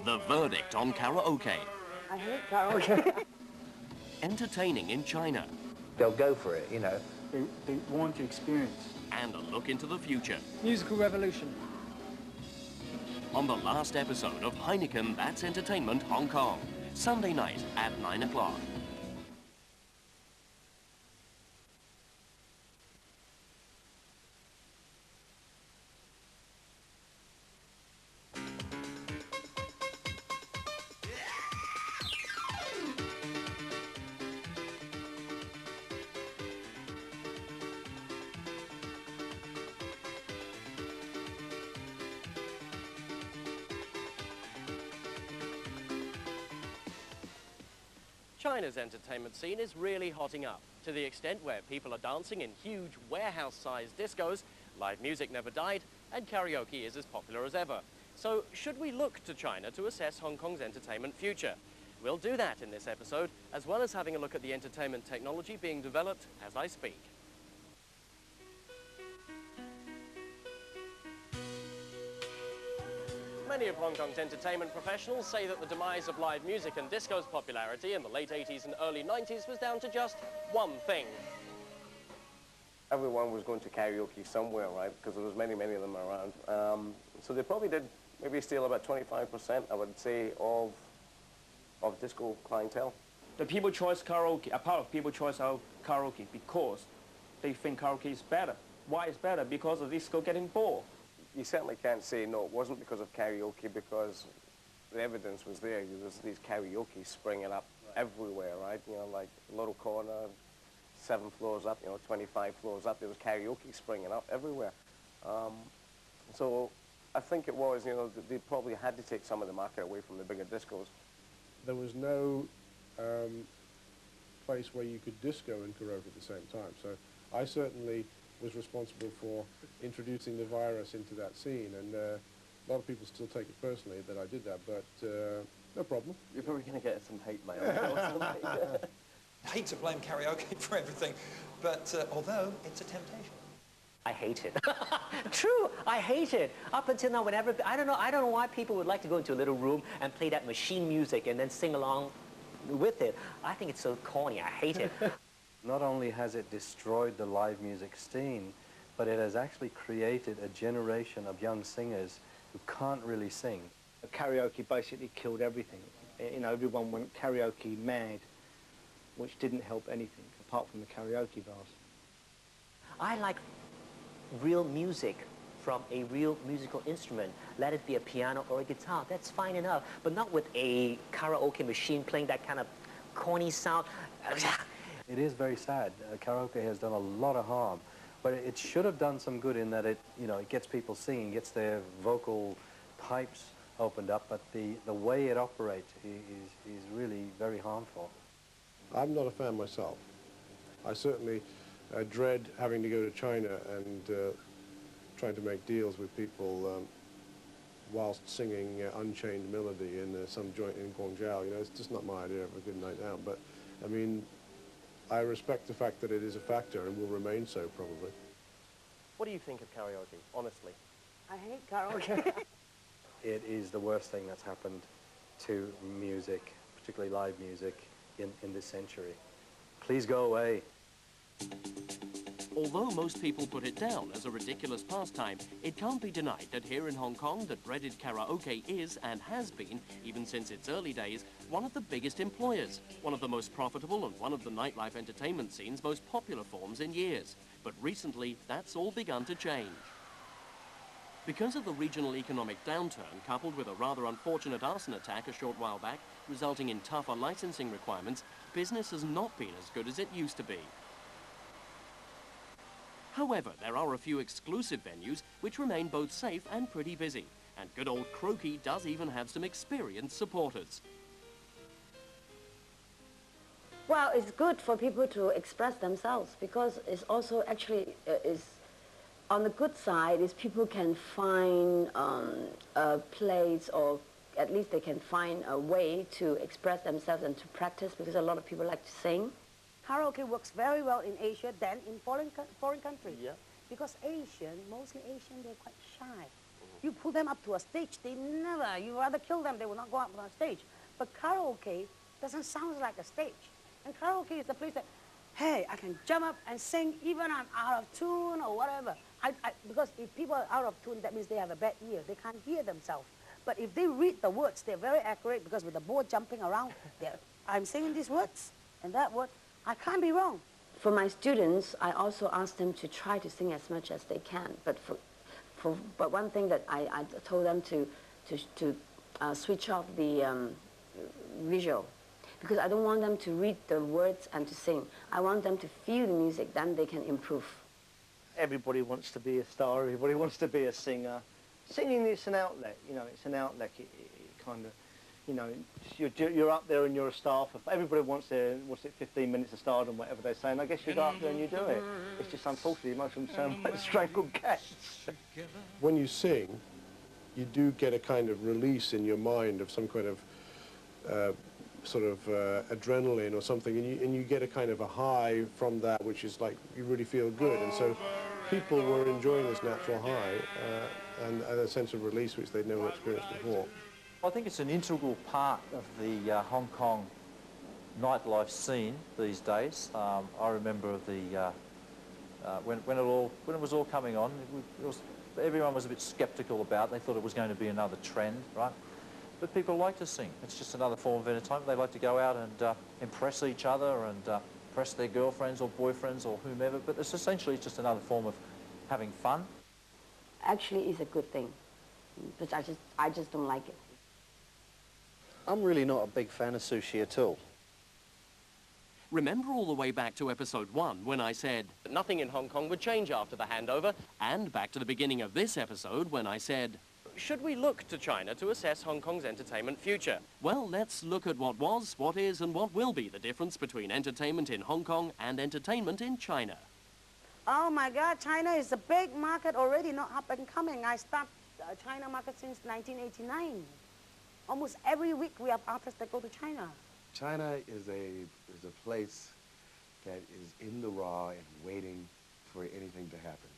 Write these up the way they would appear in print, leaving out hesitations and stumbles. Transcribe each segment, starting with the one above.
The verdict on karaoke. I hate karaoke. Entertaining in China. They'll go for it, you know. They want to experience. And a look into the future. Musical revolution. On the last episode of Heineken That's Entertainment Hong Kong. Sunday night at 9 o'clock. China's entertainment scene is really hotting up, to the extent where people are dancing in huge warehouse-sized discos, live music never died, and karaoke is as popular as ever. So should we look to China to assess Hong Kong's entertainment future? We'll do that in this episode, as well as having a look at the entertainment technology being developed as I speak. Many of Hong Kong's entertainment professionals say that the demise of live music and disco's popularity in the late 80s and early 90s was down to just one thing. Everyone was going to karaoke somewhere, right? Because there was many of them around. So they probably did maybe steal about 25%, I would say, of disco clientele. The people choose karaoke, a part of people choose our karaoke because they think karaoke is better. Why is better? Because of disco getting bored. You certainly can't say, no, it wasn't because of karaoke, because the evidence was there. There was these karaoke springing up everywhere, right? You know, like Little Corner, 7 floors up, 25 floors up, there was karaoke springing up everywhere. So I think it was, they probably had to take some of the market away from the bigger discos. There was no place where you could disco and karaoke at the same time. So I certainly was responsible for introducing the virus into that scene, and a lot of people still take it personally that I did that, but no problem. You're probably going to get some hate mail. I hate to blame karaoke for everything, but although it's a temptation. I hate it. True, I hate it. Up until now, whenever, I don't know why people would like to go into a little room and play that machine music and then sing along with it. I think it's so corny, I hate it. Not only has it destroyed the live music scene, but it has actually created a generation of young singers who can't really sing. Karaoke basically killed everything. Everyone went karaoke mad, which didn't help anything, apart from the karaoke bars. I like real music from a real musical instrument. Let it be a piano or a guitar, that's fine enough, but not with a karaoke machine playing that kind of corny sound. It is very sad. Karaoke has done a lot of harm, but it should have done some good in that it gets people singing, gets their vocal pipes opened up, but the way it operates is really very harmful. I'm not a fan myself. I certainly dread having to go to China and trying to make deals with people whilst singing Unchained Melody in some joint in Guangzhou. It's just not my idea of a good night out, but I mean, I respect the fact that it is a factor and will remain so, probably. What do you think of karaoke, honestly? I hate karaoke. It is the worst thing that's happened to music, particularly live music, in this century. Please go away. Although most people put it down as a ridiculous pastime, it can't be denied that here in Hong Kong, the dreaded karaoke is, and has been, even since its early days, one of the biggest employers, one of the most profitable and one of the nightlife entertainment scene's most popular forms in years. But recently, that's all begun to change. Because of the regional economic downturn, coupled with a rather unfortunate arson attack a short while back, resulting in tougher licensing requirements, business has not been as good as it used to be. However, there are a few exclusive venues which remain both safe and pretty busy, and good old Croaky does even have some experienced supporters. Well, it's good for people to express themselves, because it's also actually is on the good side is people can find a place, or at least they can find a way to express themselves and to practice, because a lot of people like to sing. Karaoke works very well in Asia than in foreign countries. Yeah. Because mostly Asian, they're quite shy. You pull them up to a stage, they never, you rather kill them, they will not go up on a stage. But karaoke doesn't sound like a stage. And karaoke is the place that, hey, I can jump up and sing even I'm out of tune or whatever. Because if people are out of tune, that means they have a bad ear. They can't hear themselves. But if they read the words, they're very accurate because with the board jumping around, I'm singing these words and that word. I can't be wrong. For my students, I also ask them to try to sing as much as they can. But but one thing that I told them to switch off the visual, because I don't want them to read the words and to sing. I want them to feel the music, then they can improve. Everybody wants to be a star, everybody wants to be a singer. Singing is an outlet, you know, it's an outlet. It kind of, you know, you're up there and you're a star. Everybody wants their, what's it, 15 minutes of stardom, whatever they say, and I guess you go up there and you do it. It's just unfortunately most of them sound like strangled cats. When you sing, you do get a kind of release in your mind of some kind of adrenaline or something, and you get a kind of a high from that, which is like you really feel good. And so people were enjoying this natural high and a sense of release which they'd never experienced before. I think it's an integral part of the Hong Kong nightlife scene these days. I remember the when it was all coming on, everyone was a bit sceptical about it. They thought it was going to be another trend, right? But people like to sing. It's just another form of entertainment. They like to go out and impress each other and impress their girlfriends or boyfriends or whomever. But it's essentially just another form of having fun. Actually, it's a good thing, but I just don't like it. I'm really not a big fan of sushi at all. Remember all the way back to episode 1 when I said that nothing in Hong Kong would change after the handover, and back to the beginning of this episode when I said, should we look to China to assess Hong Kong's entertainment future? Well, let's look at what was, what is, and what will be the difference between entertainment in Hong Kong and entertainment in China. Oh my God, China is a big market already, not up and coming. I start China market since 1989. Almost every week we have artists that go to China. China is a place that is in the raw and waiting for anything to happen.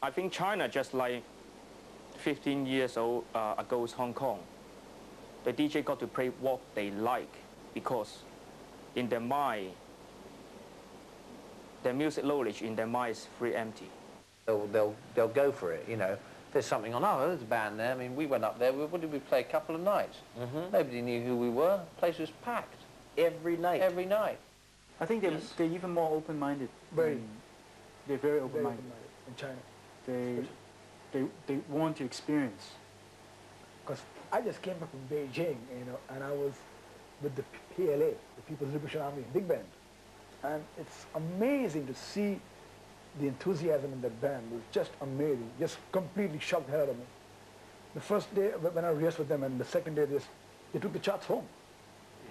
I think China, just like 15 years ago's Hong Kong, the DJ got to play what they like because in their mind, their music knowledge in their mind is free empty. They'll go for it, you know. If there's something on, oh, there's a band there. I mean, we went up there, what did we play? A couple of nights. Nobody knew who we were. The place was packed. Every night. Every night. I think they're even more open-minded. Very. They're very open-minded in China. They want to experience. Because I just came back from Beijing, you know, and I was with the PLA, the People's Liberation Army big band. And it's amazing to see the enthusiasm in that band. It was just amazing, just completely shocked the hell out of me. The first day when I rehearsed with them, and the second day they took the charts home.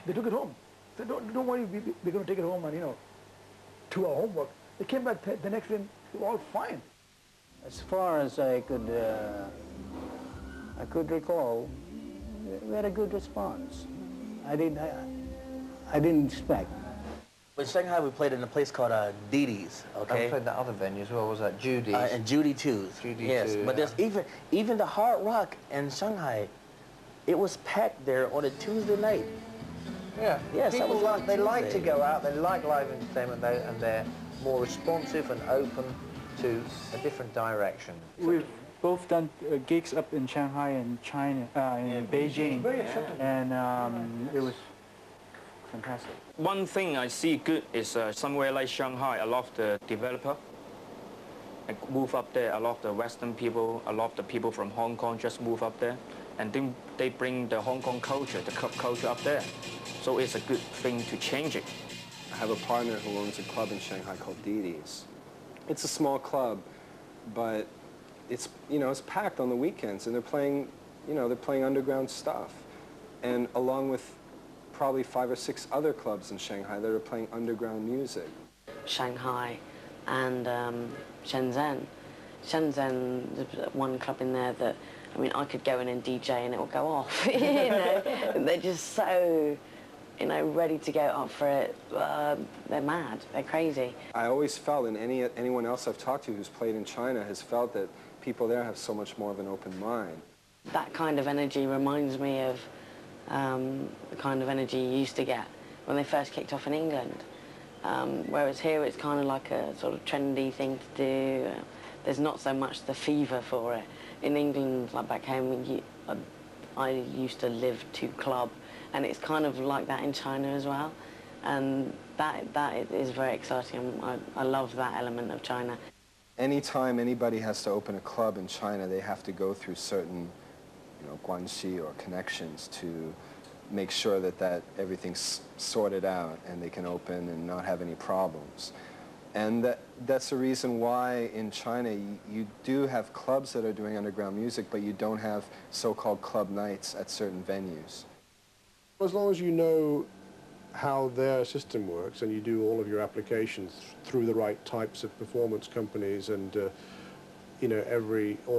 They took it home. Said, don't worry, we're going to take it home and, you know, do our homework. They came back the next day and they were all fine. As far as I could recall, we had a good response. I didn't expect. In Shanghai, we played in a place called Didi's, okay? I played that other venue as well. What was that? Judy's? And Judy too. Yes, but there's even the Hard Rock in Shanghai, it was packed there on a Tuesday night. Yeah. Yes, people that was they like to Tuesday. go out. They like live entertainment, and they're more responsive and open to a different direction. We've both done gigs up in Shanghai and China, in Beijing, and it was fantastic. One thing I see good is somewhere like Shanghai, a lot of the developer move up there, a lot of the Western people, a lot of the people from Hong Kong just move up there, and then they bring the Hong Kong culture, the club culture up there. So it's a good thing to change it. I have a partner who owns a club in Shanghai called Didi's. It's a small club, but it's, you know, it's packed on the weekends, and they're playing, you know, they're playing underground stuff. And along with probably 5 or 6 other clubs in Shanghai that are playing underground music. Shanghai and Shenzhen. Shenzhen, there's one club in there that, I mean, I could go in and DJ and it will go off. You know, they're just so, you know, ready to go up for it. They're mad. They're crazy. I always felt, and anyone else I've talked to who's played in China has felt that people there have so much more of an open mind. That kind of energy reminds me of the kind of energy you used to get when they first kicked off in England. Whereas here it's kind of like a sort of trendy thing to do. There's not so much the fever for it. In England, like back home, I used to live to club, and it's kind of like that in China as well. And that is very exciting. I love that element of China. Anytime anybody has to open a club in China, they have to go through certain, guanxi or connections to make sure that everything's sorted out and they can open and not have any problems. And that's the reason why in China you do have clubs that are doing underground music, but you don't have so-called club nights at certain venues. As long as you know how their system works and you do all of your applications through the right types of performance companies and all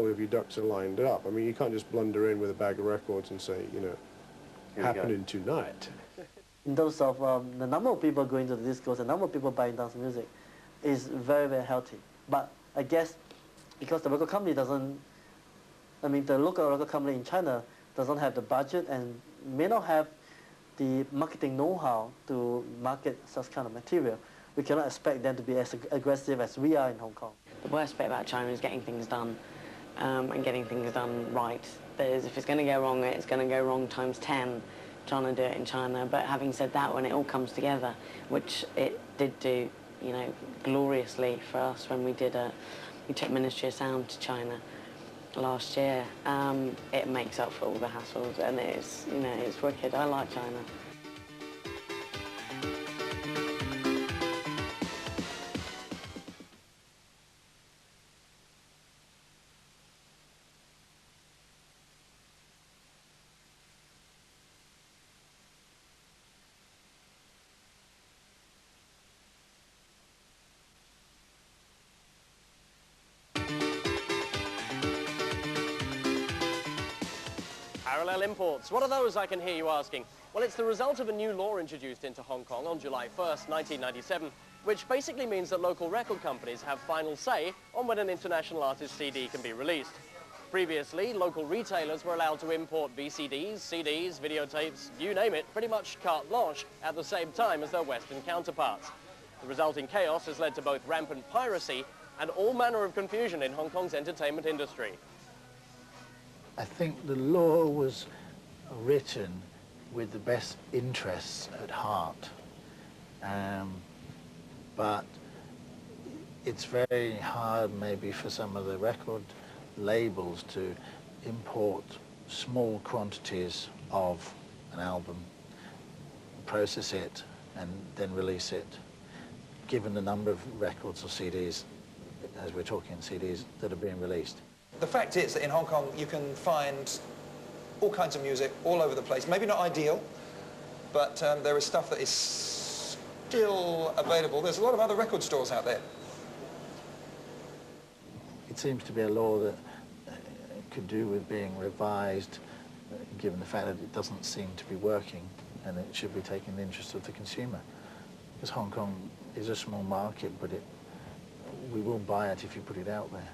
of your ducks are lined up. I mean, you can't just blunder in with a bag of records and say, happening tonight. In terms of the number of people going to the discos, the number of people buying dance music is very, very healthy. But I guess because the record company the local record company in China doesn't have the budget and may not have the marketing know-how to market such kind of material, we cannot expect them to be as aggressive as we are in Hong Kong. The worst bit about China is getting things done and getting things done right. If it's going to go wrong, it's going to go wrong times 10 trying to do it in China. But having said that, when it all comes together, which it did do, gloriously for us when we took Ministry of Sound to China last year, it makes up for all the hassles, and it's wicked. I like China. Parallel imports. What are those, I can hear you asking? Well, it's the result of a new law introduced into Hong Kong on July 1st, 1997, which basically means that local record companies have final say on when an international artist's CD can be released. Previously, local retailers were allowed to import VCDs, CDs, videotapes, you name it, pretty much carte blanche at the same time as their Western counterparts. The resulting chaos has led to both rampant piracy and all manner of confusion in Hong Kong's entertainment industry. I think the law was written with the best interests at heart, but it's very hard maybe for some of the record labels to import small quantities of an album, process it and then release it, given the number of records or CDs, as we're talking CDs, that are being released. The fact is that in Hong Kong you can find all kinds of music all over the place. Maybe not ideal, but there is stuff that is still available. There's a lot of other record stores out there. It seems to be a law that could do with being revised, given the fact that it doesn't seem to be working, and it should be taking the interest of the consumer. Because Hong Kong is a small market, but we will buy it if you put it out there.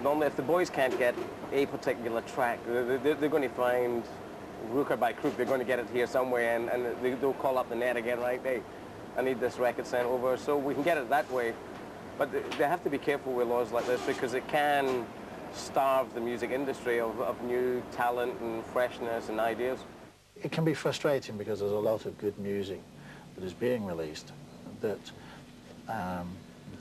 Normally, if the boys can't get a particular track, they're going to find Rook or by Crook. They're going to get it here somewhere, and they'll call up the net again, right? Hey, I need this record sent over, so we can get it that way. But they have to be careful with laws like this because it can starve the music industry of new talent and freshness and ideas. It can be frustrating because there's a lot of good music that is being released that,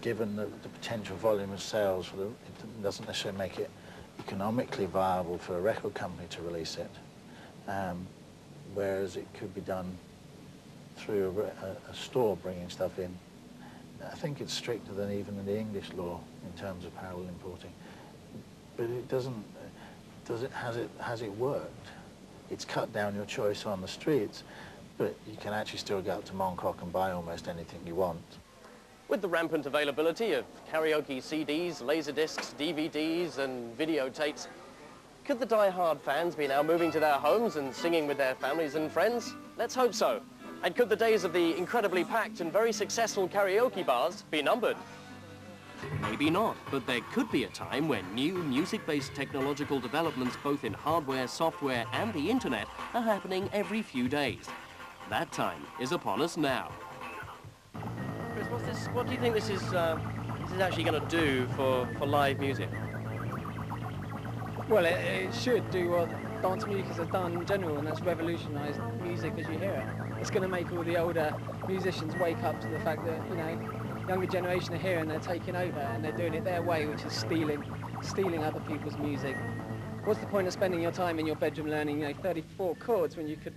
given the potential volume of sales, it doesn't necessarily make it economically viable for a record company to release it, whereas it could be done through a store bringing stuff in. I think it's stricter than even in the English law in terms of parallel importing. But it doesn't, has it worked? It's cut down your choice on the streets, but you can actually still go up to Mongkok and buy almost anything you want. With the rampant availability of karaoke CDs, laserdiscs, DVDs and videotapes, could the die-hard fans be now moving to their homes and singing with their families and friends? Let's hope so. And could the days of the incredibly packed and very successful karaoke bars be numbered? Maybe not, but there could be a time when new music-based technological developments both in hardware, software and the internet are happening every few days. That time is upon us now. Chris, what do you think this is actually going to do for live music? Well, it should do what dance music has done in general, and that's revolutionise music as you hear it. It's going to make all the older musicians wake up to the fact that, you know, younger generation are here and they're taking over and they're doing it their way, which is stealing other people's music. What's the point of spending your time in your bedroom learning, you know, 34 chords when you could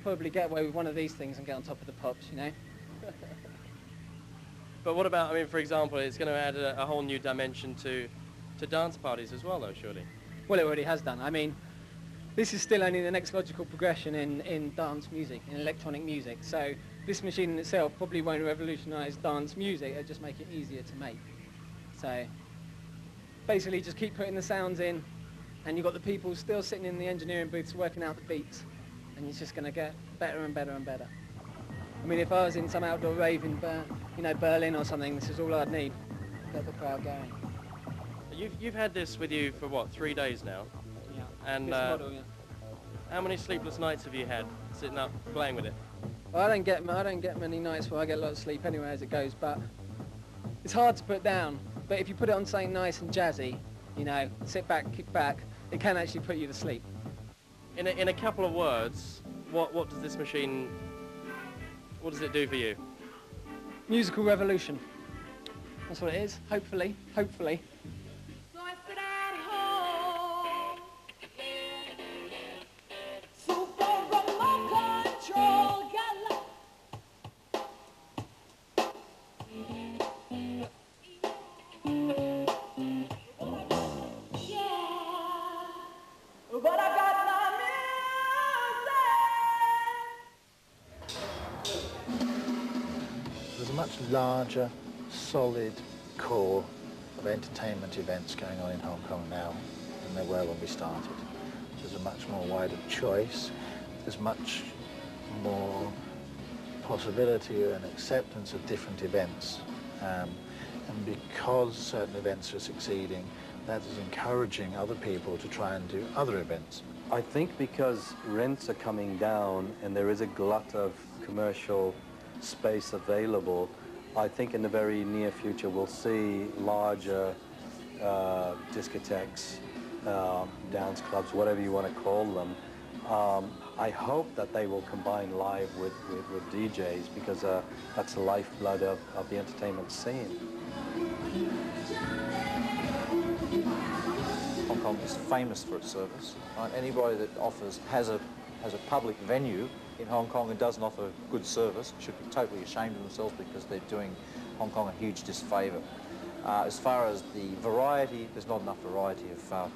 probably get away with one of these things and get on top of the pops, you know? But what about, I mean, for example, it's going to add a whole new dimension to dance parties as well, though, surely? Well, it already has done. I mean, this is still only the next logical progression in dance music, in electronic music. So this machine in itself probably won't revolutionise dance music, it'll just make it easier to make. So basically just keep putting the sounds in, and you've got the people still sitting in the engineering booths working out the beats, and it's just going to get better and better and better. I mean, if I was in some outdoor rave in Berlin or something, this is all I'd need to get the crowd going. You've had this with you for what, 3 days now? Yeah. And This model, yeah. How many sleepless nights have you had sitting up playing with it? Well, I don't get many nights where I get a lot of sleep anyway as it goes, but it's hard to put down. But if you put it on something nice and jazzy, you know, sit back, kick back, it can actually put you to sleep. In a couple of words, what does this machine, what does it do for you? Musical revolution. That's what it is, hopefully. There's a much larger, solid core of entertainment events going on in Hong Kong now than there were when we started. There's a much more wider choice. There's much more possibility and acceptance of different events. And because certain events are succeeding, that is encouraging other people to try and do other events. I think because rents are coming down and there is a glut of commercial space available, I think in the very near future we'll see larger discotheques, dance clubs, whatever you want to call them. I hope that they will combine live with DJs, because that's the lifeblood of the entertainment scene. Hong Kong is famous for its service. Right? Anybody that has a public venue in Hong Kong and doesn't offer good service should be totally ashamed of themselves, because they're doing Hong Kong a huge disfavour. As far as the variety, there's not enough variety of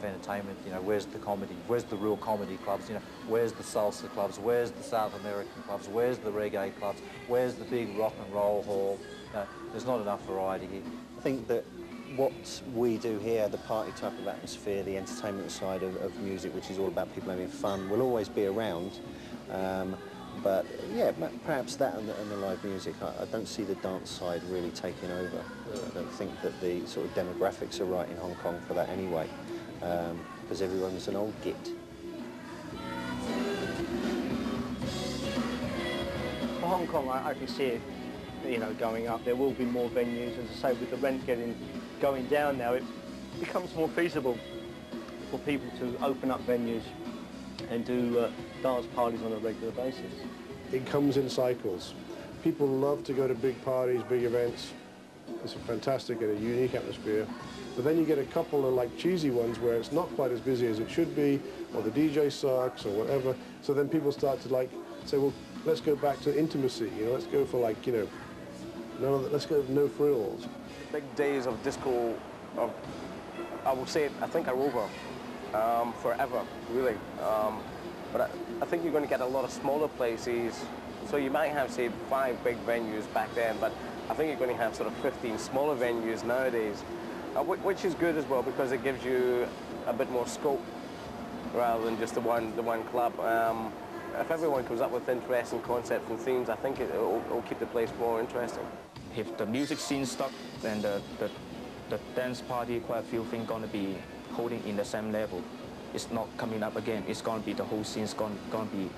entertainment. You know, where's the comedy? Where's the real comedy clubs? You know, where's the salsa clubs? Where's the South American clubs? Where's the reggae clubs? Where's the big rock and roll hall? You know, there's not enough variety here. I think that what we do here, the party type of atmosphere, the entertainment side of music, which is all about people having fun, will always be around. But yeah, perhaps that and the live music. I don't see the dance side really taking over. I don't think that the sort of demographics are right in Hong Kong for that anyway, because everyone's an old git. For Hong Kong, I can see it, you know, going up. There will be more venues, as I say, with the rent going down now, it becomes more feasible for people to open up venues and do dance parties on a regular basis. It comes in cycles. People love to go to big parties, big events. It's a fantastic and a unique atmosphere. But then you get a couple of like cheesy ones where it's not quite as busy as it should be, or the DJ sucks or whatever. So then people start to like say, well, let's go back to intimacy. You know, let's go for like, you know, let's go with no frills. Big days of disco, I will say, I think are over forever, really. But I think you're going to get a lot of smaller places. So you might have, say, 5 big venues back then, but I think you're going to have sort of 15 smaller venues nowadays, which is good as well, because it gives you a bit more scope rather than just the one club. If everyone comes up with interesting concepts and themes, I think it'll keep the place more interesting. if the music scene stuck, then the dance party, quite a few things going to be holding in the same level. It's not coming up again. It's going to be, the whole scene's going to be,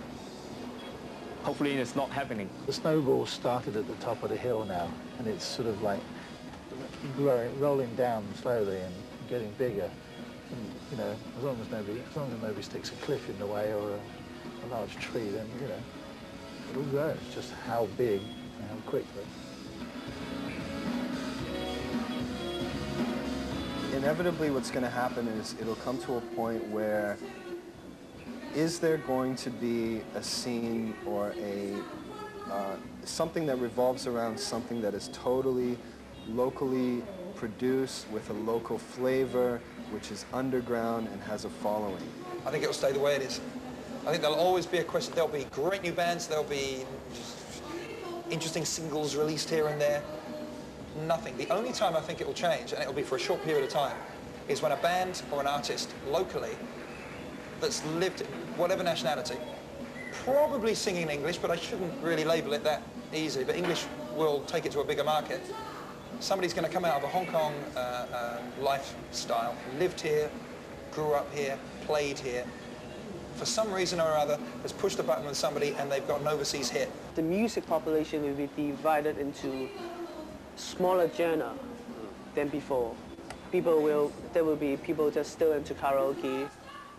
hopefully it's not happening. The snowball started at the top of the hill now, and it's sort of like rolling down slowly and getting bigger. And, you know, as long as nobody sticks a cliff in the way or a large tree, then, you know, it'll grow. It's just how big and how quickly. Inevitably, what's going to happen is it'll come to a point where is there going to be a scene or a something that revolves around something that is totally locally produced with a local flavor, which is underground and has a following? I think it'll stay the way it is. I think there'll always be a question. There'll be great new bands. There'll be interesting singles released here and there. Nothing. The only time I think it will change, and it'll be for a short period of time, is when a band or an artist locally that's lived, whatever nationality, probably singing in English, but I shouldn't really label it that easy, but English will take it to a bigger market. Somebody's going to come out of a Hong Kong lifestyle, lived here, grew up here, played here, for some reason or other has pushed a button with somebody and they've got an overseas hit. The music population will be divided into smaller genre than before. There will be people just still into karaoke.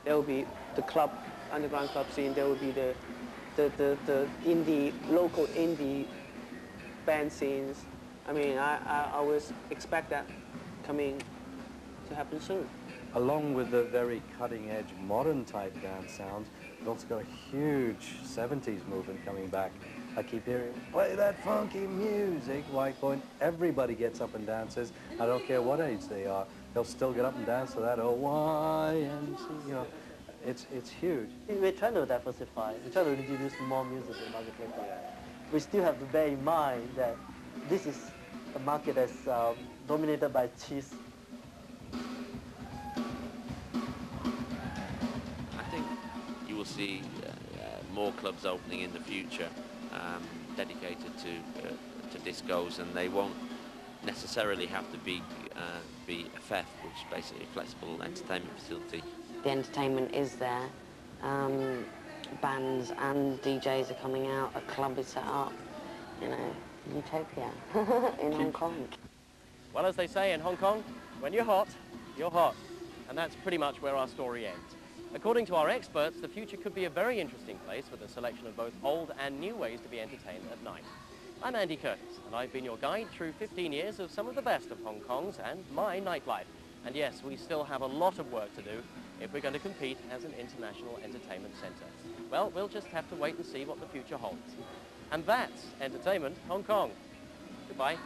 There will be the club, underground club scene. There will be the local indie band scenes. I mean, I always expect that coming to happen soon. Along with the very cutting-edge modern type dance sounds, we've also got a huge 70s movement coming back. I keep hearing, play that funky music, White Point. Everybody gets up and dances. I don't care what age they are. They'll still get up and dance to that YMCA, you know. It's huge. We're trying to diversify. We're trying to introduce more music in the marketplace. We still have to bear in mind that this is a market that's dominated by cheese. I think you will see more clubs opening in the future dedicated to discos, and they won't necessarily have to be FF, which is basically a flexible entertainment facility. The entertainment is there. Bands and DJs are coming out. A club is set up. You know, utopia in Hong Kong. Well, as they say in Hong Kong, when you're hot, you're hot. And that's pretty much where our story ends. According to our experts, the future could be a very interesting place with a selection of both old and new ways to be entertained at night. I'm Andy Curtis, and I've been your guide through 15 years of some of the best of Hong Kong's and my nightlife. And yes, we still have a lot of work to do if we're going to compete as an international entertainment centre. Well, we'll just have to wait and see what the future holds. And that's Entertainment Hong Kong. Goodbye.